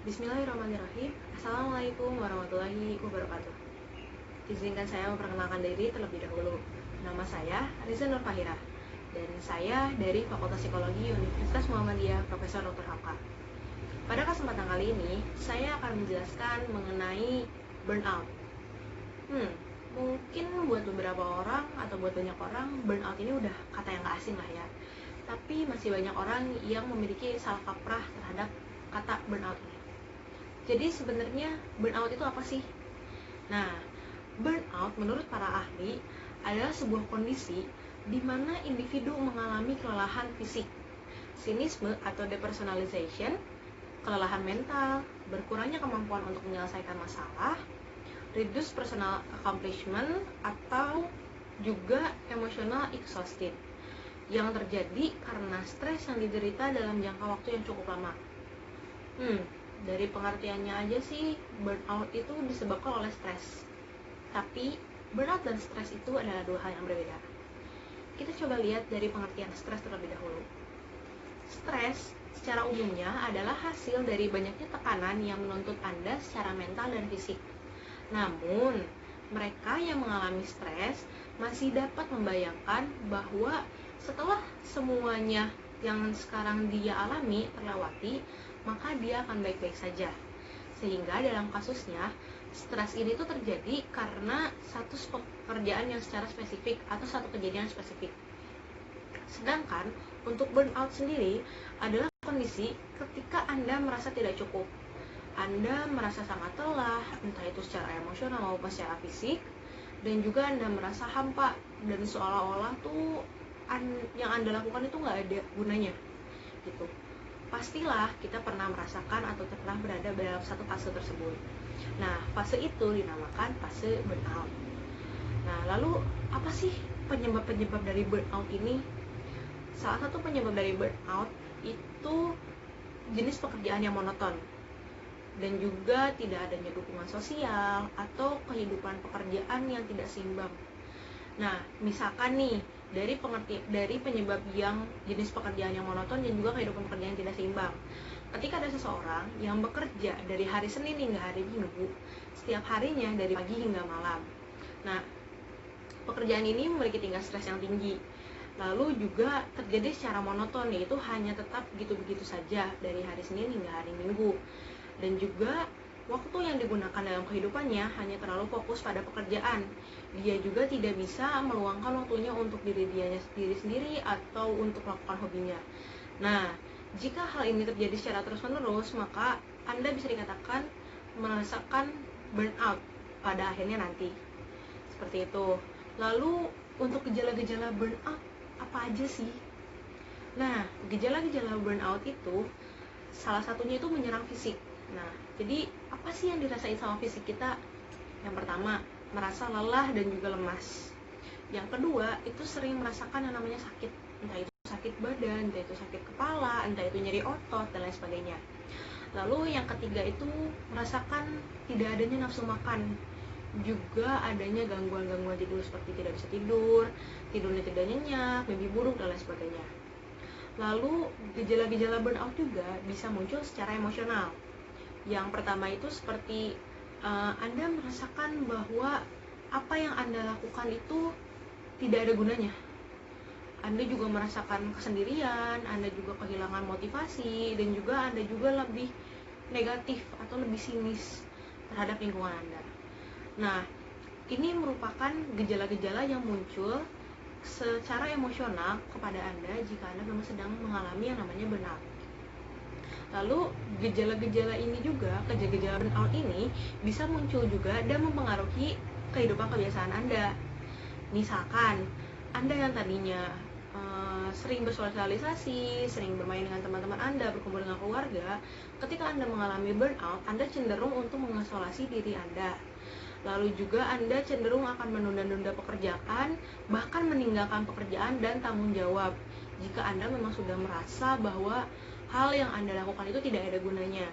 Bismillahirrahmanirrahim. Assalamualaikum warahmatullahi wabarakatuh. Izinkan saya memperkenalkan diri terlebih dahulu. Nama saya Riza Nur Fahira dan saya dari Fakultas Psikologi Universitas Muhammadiyah Profesor Dr. Hamka. Pada kesempatan kali ini, saya akan menjelaskan mengenai burnout. Mungkin buat beberapa orang atau buat banyak orang, burnout ini udah kata yang gak asing lah ya. Tapi masih banyak orang yang memiliki salah kaprah terhadap kata burnout ini. Jadi sebenarnya burnout itu apa sih? Nah, burnout menurut para ahli adalah sebuah kondisi di mana individu mengalami kelelahan fisik, sinisme atau depersonalization, kelelahan mental, berkurangnya kemampuan untuk menyelesaikan masalah, reduced personal accomplishment, atau juga emotional exhausted yang terjadi karena stres yang diderita dalam jangka waktu yang cukup lama. Dari pengertiannya aja sih, burnout itu disebabkan oleh stres. Tapi burnout dan stres itu adalah dua hal yang berbeda. Kita coba lihat dari pengertian stres terlebih dahulu. Stres secara umumnya adalah hasil dari banyaknya tekanan yang menuntut Anda secara mental dan fisik. Namun, mereka yang mengalami stres masih dapat membayangkan bahwa setelah semuanya yang sekarang dia alami terlewati, maka dia akan baik-baik saja. Sehingga dalam kasusnya, stres ini tuh terjadi karena satu pekerjaan yang secara spesifik atau satu kejadian spesifik. Sedangkan untuk burnout sendiri adalah kondisi ketika Anda merasa tidak cukup. Anda merasa sangat lelah, entah itu secara emosional maupun secara fisik, dan juga Anda merasa hampa dan seolah-olah tuh yang Anda lakukan itu nggak ada gunanya gitu. Pastilah kita pernah merasakan atau pernah berada dalam satu fase tersebut. Nah, fase itu dinamakan fase burnout. Nah, lalu apa sih penyebab-penyebab dari burnout ini? Salah satu penyebab dari burnout itu jenis pekerjaan yang monoton dan juga tidak adanya dukungan sosial atau kehidupan pekerjaan yang tidak seimbang. Nah, misalkan nih dari penyebab yang jenis pekerjaan yang monoton dan juga kehidupan pekerjaan yang tidak seimbang. Ketika ada seseorang yang bekerja dari hari Senin hingga hari Minggu, setiap harinya dari pagi hingga malam. Nah, pekerjaan ini memiliki tingkat stres yang tinggi. Lalu juga terjadi secara monoton, yaitu hanya tetap begitu-begitu saja dari hari Senin hingga hari Minggu. Dan juga waktu yang digunakan dalam kehidupannya hanya terlalu fokus pada pekerjaan. Dia juga tidak bisa meluangkan waktunya untuk diri sendiri atau untuk melakukan hobinya. Nah, jika hal ini terjadi secara terus-menerus, maka Anda bisa dikatakan merasakan burnout pada akhirnya nanti. Seperti itu. Lalu untuk gejala-gejala burnout apa aja sih? Nah, gejala-gejala burnout itu salah satunya itu menyerang fisik. Nah, jadi apa sih yang dirasain sama fisik kita? Yang pertama, merasa lelah dan juga lemas. Yang kedua, itu sering merasakan yang namanya sakit. Entah itu sakit badan, entah itu sakit kepala, entah itu nyeri otot, dan lain sebagainya. Lalu yang ketiga itu merasakan tidak adanya nafsu makan. Juga adanya gangguan-gangguan tidur seperti tidak bisa tidur, tidurnya tidak nyenyak, mimpi buruk, dan lain sebagainya. Lalu gejala-gejala burnout juga bisa muncul secara emosional. Yang pertama itu seperti Anda merasakan bahwa apa yang Anda lakukan itu tidak ada gunanya. Anda juga merasakan kesendirian, Anda juga kehilangan motivasi, dan juga Anda juga lebih negatif atau lebih sinis terhadap lingkungan Anda. Nah, ini merupakan gejala-gejala yang muncul secara emosional kepada Anda jika Anda memang sedang mengalami yang namanya burnout. Lalu gejala-gejala ini juga, gejala burnout ini bisa muncul juga dan mempengaruhi kehidupan kebiasaan Anda. Misalkan Anda yang tadinya sering bersosialisasi, sering bermain dengan teman-teman Anda, berkumpul dengan keluarga, ketika Anda mengalami burnout, Anda cenderung untuk mengisolasi diri Anda. Lalu juga Anda cenderung akan menunda-nunda pekerjaan, bahkan meninggalkan pekerjaan dan tanggung jawab jika Anda memang sudah merasa bahwa hal yang Anda lakukan itu tidak ada gunanya.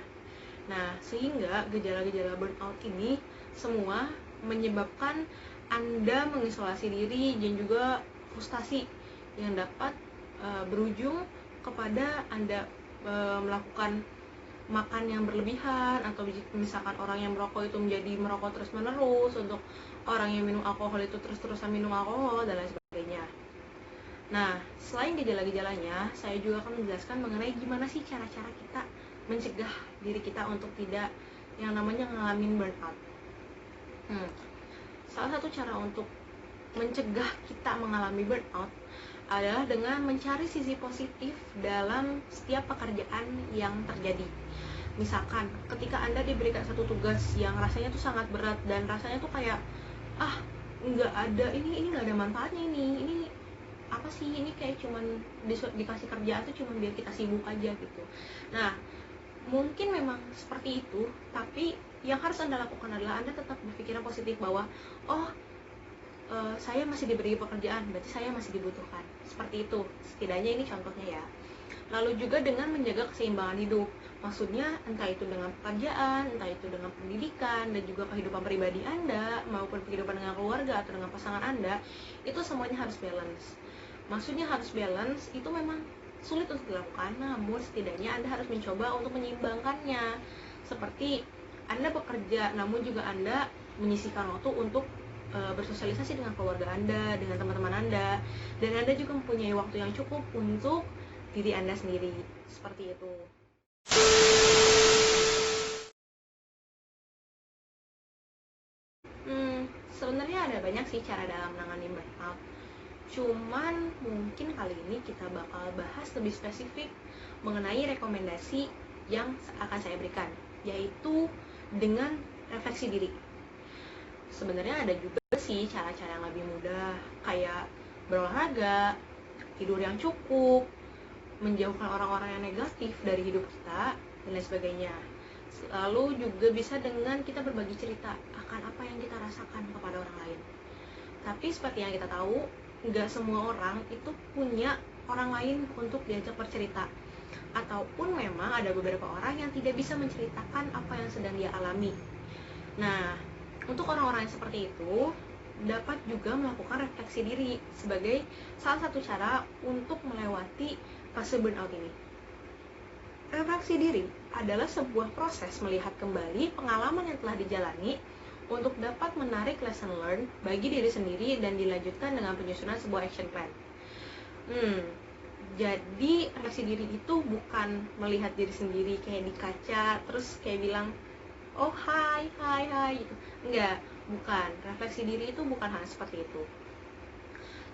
Nah, sehingga gejala-gejala burnout ini semua menyebabkan Anda mengisolasi diri dan juga frustasi yang dapat berujung kepada Anda melakukan makan yang berlebihan, atau misalkan orang yang merokok itu menjadi merokok terus menerus, untuk orang yang minum alkohol itu terus-terusan minum alkohol dan lain sebagainya. Nah, selain gejala-gejalanya, saya juga akan menjelaskan mengenai gimana sih cara-cara kita mencegah diri kita untuk tidak yang namanya ngalamin burnout. Salah satu cara untuk mencegah kita mengalami burnout adalah dengan mencari sisi positif dalam setiap pekerjaan yang terjadi. Misalkan ketika Anda diberikan satu tugas yang rasanya tuh sangat berat dan rasanya tuh kayak nggak ada ini nggak ada manfaatnya, ini apa sih, ini kayak cuman dikasih kerjaan tuh cuman biar kita sibuk aja gitu. Nah, mungkin memang seperti itu, tapi yang harus Anda lakukan adalah Anda tetap berpikiran positif bahwa saya masih diberi pekerjaan, berarti saya masih dibutuhkan. Seperti itu, setidaknya ini contohnya ya. Lalu juga dengan menjaga keseimbangan hidup, maksudnya entah itu dengan pekerjaan, entah itu dengan pendidikan, dan juga kehidupan pribadi Anda, maupun kehidupan dengan keluarga atau dengan pasangan Anda, itu semuanya harus balance. Maksudnya harus balance, itu memang sulit untuk dilakukan, namun setidaknya Anda harus mencoba untuk menyeimbangkannya. Seperti Anda bekerja, namun juga Anda menyisihkan waktu untuk bersosialisasi dengan keluarga Anda, dengan teman-teman Anda, dan Anda juga mempunyai waktu yang cukup untuk diri Anda sendiri. Seperti itu. Sebenarnya ada banyak sih cara dalam menangani burnout. Cuman mungkin kali ini kita bakal bahas lebih spesifik mengenai rekomendasi yang akan saya berikan, yaitu dengan refleksi diri. Sebenarnya ada juga sih cara-cara yang lebih mudah, kayak berolahraga, tidur yang cukup, menjauhkan orang-orang yang negatif dari hidup kita, dan lain sebagainya. Lalu juga bisa dengan kita berbagi cerita akan apa yang kita rasakan kepada orang lain. Tapi seperti yang kita tahu, nggak semua orang itu punya orang lain untuk diajak bercerita. Ataupun memang ada beberapa orang yang tidak bisa menceritakan apa yang sedang dia alami. Nah, untuk orang-orang yang seperti itu, dapat juga melakukan refleksi diri sebagai salah satu cara untuk melewati fase burnout ini. Refleksi diri adalah sebuah proses melihat kembali pengalaman yang telah dijalani untuk dapat menarik lesson learned bagi diri sendiri dan dilanjutkan dengan penyusunan sebuah action plan. Jadi refleksi diri itu bukan melihat diri sendiri kayak di kaca terus kayak bilang, oh hai gitu. Enggak, bukan. Refleksi diri itu bukan hal seperti itu.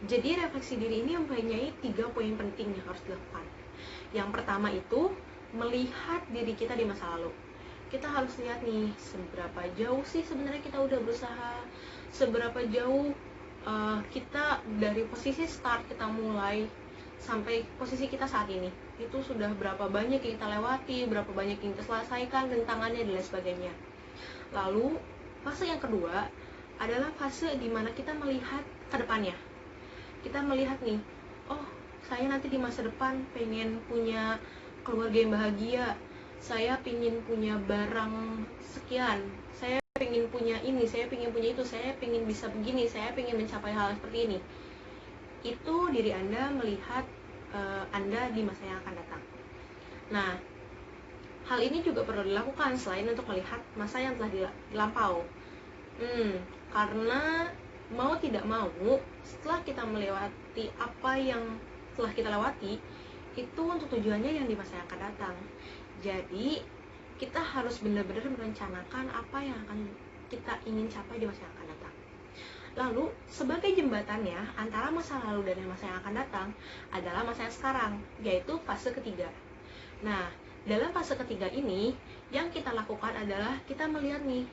Jadi refleksi diri ini mempunyai 3 poin penting yang harus dilakukan. Yang pertama itu melihat diri kita di masa lalu. Kita harus lihat nih, seberapa jauh sih sebenarnya kita udah berusaha, seberapa jauh kita dari posisi start kita mulai sampai posisi kita saat ini. Itu sudah berapa banyak yang kita lewati, berapa banyak yang kita selesaikan, rintangannya dan lain sebagainya. Lalu fase yang kedua adalah fase di mana kita melihat ke depannya. Kita melihat nih, oh saya nanti di masa depan pengen punya keluarga yang bahagia, saya pengen punya barang sekian, saya pengen punya ini, saya pengen punya itu, saya pengen bisa begini, saya pengen mencapai hal seperti ini. Itu diri Anda melihat Anda di masa yang akan datang. Nah, hal ini juga perlu dilakukan selain untuk melihat masa yang telah dilampau. Karena mau tidak mau, setelah kita melewati apa yang telah kita lewati, itu untuk tujuannya yang di masa yang akan datang. Jadi kita harus benar-benar merencanakan apa yang akan kita ingin capai di masa yang akan datang. Lalu sebagai jembatannya antara masa lalu dan masa yang akan datang adalah masa yang sekarang, yaitu fase ketiga. Nah, dalam fase ketiga ini yang kita lakukan adalah kita melihat nih,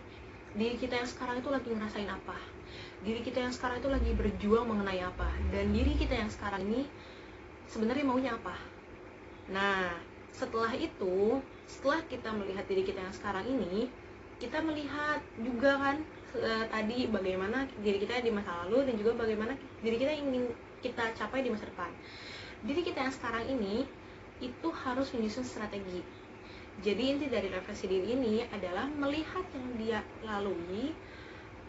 diri kita yang sekarang itu lagi ngerasain apa, diri kita yang sekarang itu lagi berjuang mengenai apa, dan diri kita yang sekarang ini sebenarnya maunya apa. Nah, setelah itu, setelah kita melihat diri kita yang sekarang ini, kita melihat juga kan tadi bagaimana diri kita di masa lalu dan juga bagaimana diri kita yang ingin kita capai di masa depan. Diri kita yang sekarang ini itu harus menyusun strategi. Jadi inti dari refleksi diri ini adalah melihat yang dia lalui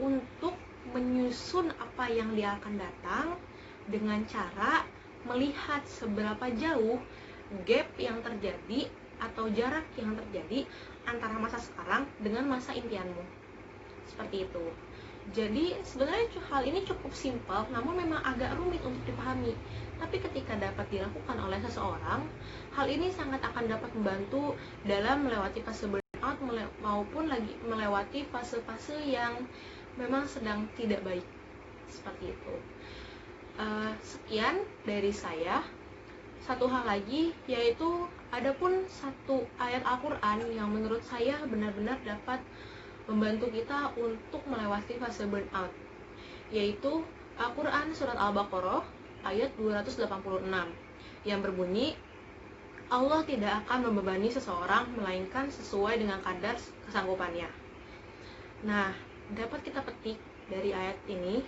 untuk menyusun apa yang dia akan datang dengan cara melihat seberapa jauh gap yang terjadi atau jarak yang terjadi antara masa sekarang dengan masa impianmu. Seperti itu. Jadi sebenarnya hal ini cukup simpel, namun memang agak rumit untuk dipahami. Tapi ketika dapat dilakukan oleh seseorang, hal ini sangat akan dapat membantu dalam melewati fase burnout maupun lagi melewati fase-fase yang memang sedang tidak baik. Seperti itu. Sekian dari saya. Satu hal lagi, yaitu adapun satu ayat Al-Quran yang menurut saya benar-benar dapat membantu kita untuk melewati fase burnout, yaitu Al-Quran Surat Al-Baqarah ayat 286 yang berbunyi, Allah tidak akan membebani seseorang melainkan sesuai dengan kadar kesanggupannya. Nah, dapat kita petik dari ayat ini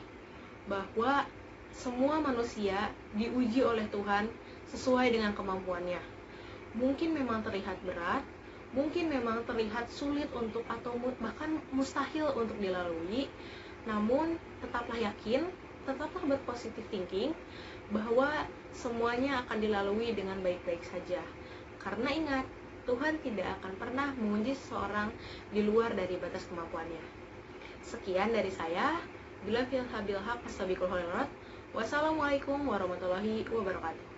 bahwa semua manusia diuji oleh Tuhan sesuai dengan kemampuannya. Mungkin memang terlihat berat, mungkin memang terlihat sulit untuk atau bahkan mustahil untuk dilalui, namun tetaplah yakin, tetaplah berpositif thinking bahwa semuanya akan dilalui dengan baik-baik saja. Karena ingat, Tuhan tidak akan pernah menguji seseorang di luar dari batas kemampuannya. Sekian dari saya. Bila fil habil haq fastabiqul khairat. Wassalamualaikum warahmatullahi wabarakatuh.